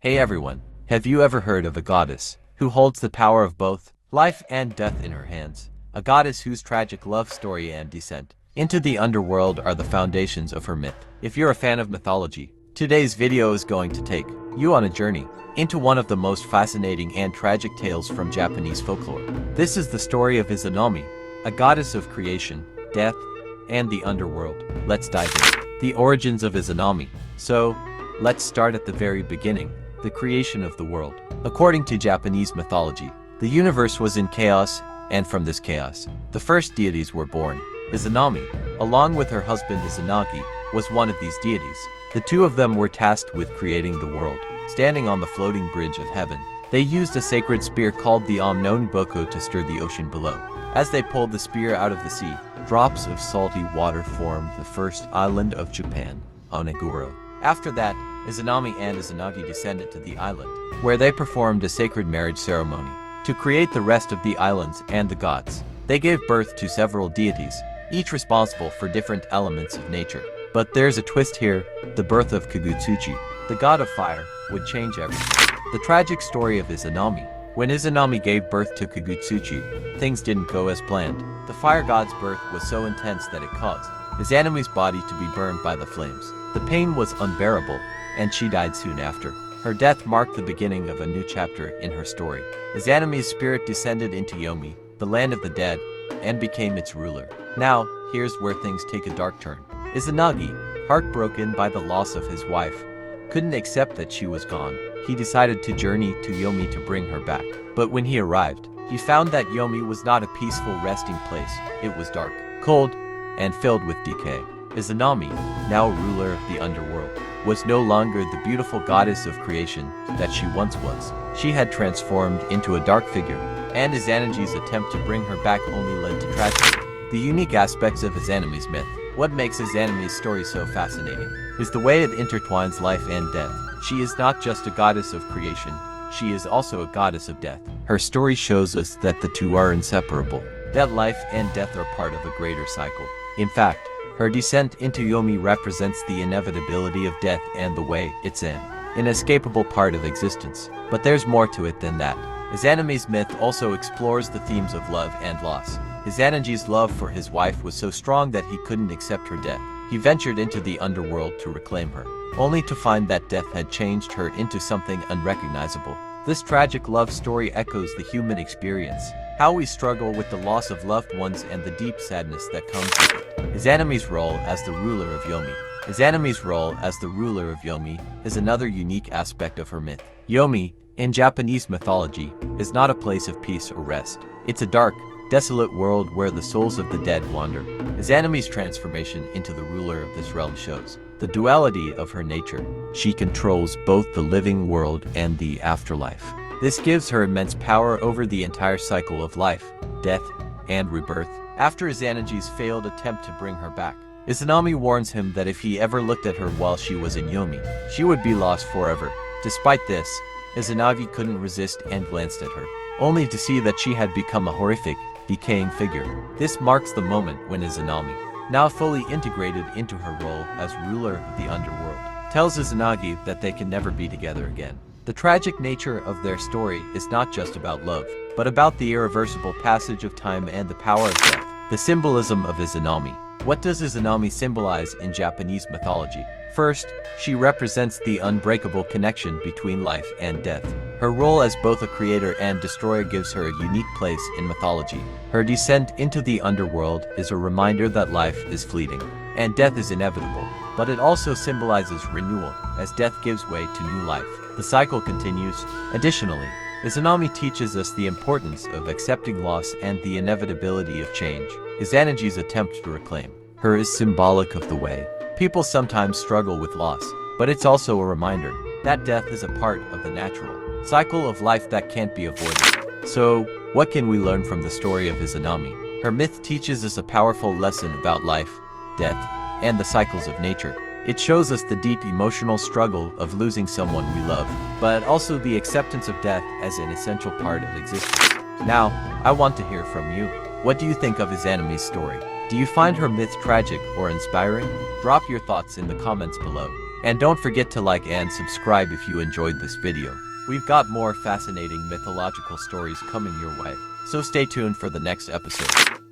Hey everyone, have you ever heard of a goddess who holds the power of both life and death in her hands? A goddess whose tragic love story and descent into the underworld are the foundations of her myth. If you're a fan of mythology, today's video is going to take you on a journey into one of the most fascinating and tragic tales from Japanese folklore. This is the story of Izanami, a goddess of creation, death, and the underworld. Let's dive in. The origins of Izanami. So, let's start at the very beginning. The creation of the world. According to Japanese mythology, the universe was in chaos, and from this chaos, the first deities were born. Izanami, along with her husband Izanagi, was one of these deities. The two of them were tasked with creating the world. Standing on the floating bridge of heaven, they used a sacred spear called the Boko to stir the ocean below. As they pulled the spear out of the sea, drops of salty water formed the first island of Japan, Oniguro. After that, Izanami and Izanagi descended to the island, where they performed a sacred marriage ceremony to create the rest of the islands and the gods. They gave birth to several deities, each responsible for different elements of nature. But there's a twist here. The birth of Kagutsuchi, the god of fire, would change everything. The tragic story of Izanami. When Izanami gave birth to Kagutsuchi, things didn't go as planned. The fire god's birth was so intense that it caused Izanami's body to be burned by the flames. The pain was unbearable, and she died soon after. Her death marked the beginning of a new chapter in her story. Izanami's spirit descended into Yomi, the land of the dead, and became its ruler. Now, here's where things take a dark turn. Izanagi, heartbroken by the loss of his wife, couldn't accept that she was gone. He decided to journey to Yomi to bring her back. But when he arrived, he found that Yomi was not a peaceful resting place. It was dark, cold, and filled with decay. Izanami, now ruler of the underworld, was no longer the beautiful goddess of creation that she once was. She had transformed into a dark figure, and Izanagi's attempt to bring her back only led to tragedy. The unique aspects of Izanami's myth. What makes Izanami's story so fascinating is the way it intertwines life and death. She is not just a goddess of creation, she is also a goddess of death. Her story shows us that the two are inseparable, that life and death are part of a greater cycle. In fact, her descent into Yomi represents the inevitability of death and the way it's an inescapable part of existence. But there's more to it than that. Izanami's myth also explores the themes of love and loss. Izanagi's love for his wife was so strong that he couldn't accept her death. He ventured into the underworld to reclaim her, only to find that death had changed her into something unrecognizable. This tragic love story echoes the human experience, how we struggle with the loss of loved ones and the deep sadness that comes with it. Izanami's role as the ruler of Yomi. Izanami's role as the ruler of Yomi is another unique aspect of her myth. Yomi, in Japanese mythology, is not a place of peace or rest. It's a dark, desolate world where the souls of the dead wander. Izanami's transformation into the ruler of this realm shows the duality of her nature. She controls both the living world and the afterlife. This gives her immense power over the entire cycle of life, death, and rebirth. After Izanagi's failed attempt to bring her back, Izanami warns him that if he ever looked at her while she was in Yomi, she would be lost forever. Despite this, Izanagi couldn't resist and glanced at her, only to see that she had become a horrific, decaying figure. This marks the moment when Izanami, now fully integrated into her role as ruler of the underworld, tells Izanagi that they can never be together again. The tragic nature of their story is not just about love, but about the irreversible passage of time and the power of death. The symbolism of Izanami. What does Izanami symbolize in Japanese mythology? First, she represents the unbreakable connection between life and death. Her role as both a creator and destroyer gives her a unique place in mythology. Her descent into the underworld is a reminder that life is fleeting, and death is inevitable. But it also symbolizes renewal, as death gives way to new life. The cycle continues. Additionally, Izanami teaches us the importance of accepting loss and the inevitability of change. Izanagi's attempt to reclaim her is symbolic of the way people sometimes struggle with loss, but it's also a reminder that death is a part of the natural cycle of life that can't be avoided. So, what can we learn from the story of Izanami? Her myth teaches us a powerful lesson about life, death, and the cycles of nature. It shows us the deep emotional struggle of losing someone we love, but also the acceptance of death as an essential part of existence. Now, I want to hear from you. What do you think of Izanami's story? Do you find her myth tragic or inspiring? Drop your thoughts in the comments below. And don't forget to like and subscribe if you enjoyed this video. We've got more fascinating mythological stories coming your way, so stay tuned for the next episode.